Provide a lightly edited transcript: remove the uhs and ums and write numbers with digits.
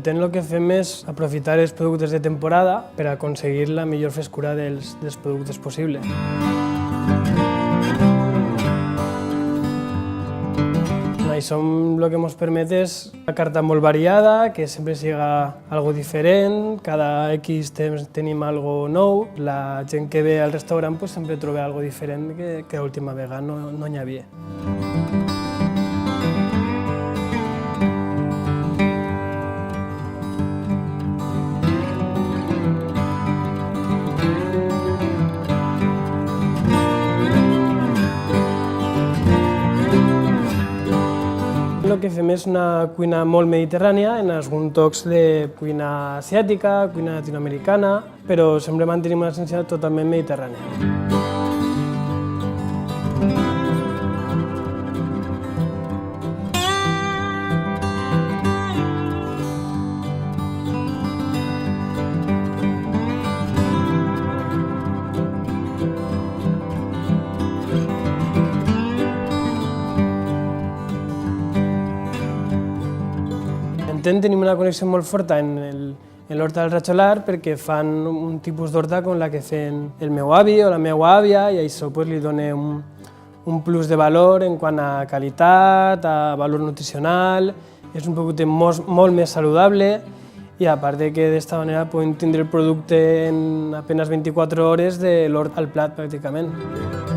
Entenc el que fem és aprofitar els productes de temporada per aconseguir la millor frescura dels productes possible. Això el que ens permet és una carta molt variada, que sempre siga algo diferent, cada X temps tenim algo nou. La gent que ve al restaurant sempre troba algo diferent que l'última vegada no n'hi havia. El que fem és una cuina molt mediterrània, en alguns tocs de cuina asiàtica, cuina latinoamericana, però sempre mantenim una essència totalment mediterrània. Tenim una connexió molt forta en l'horta del Ratxolar perquè fan un tipus d'horta com la que feien el meu avi o la meva àvia i això li dona un plus de valor en quant a qualitat, a valor nutricional, és un producte molt més saludable i a part que d'esta manera podem tindre el producte en apenas 24 hores de l'hort al plat pràcticament.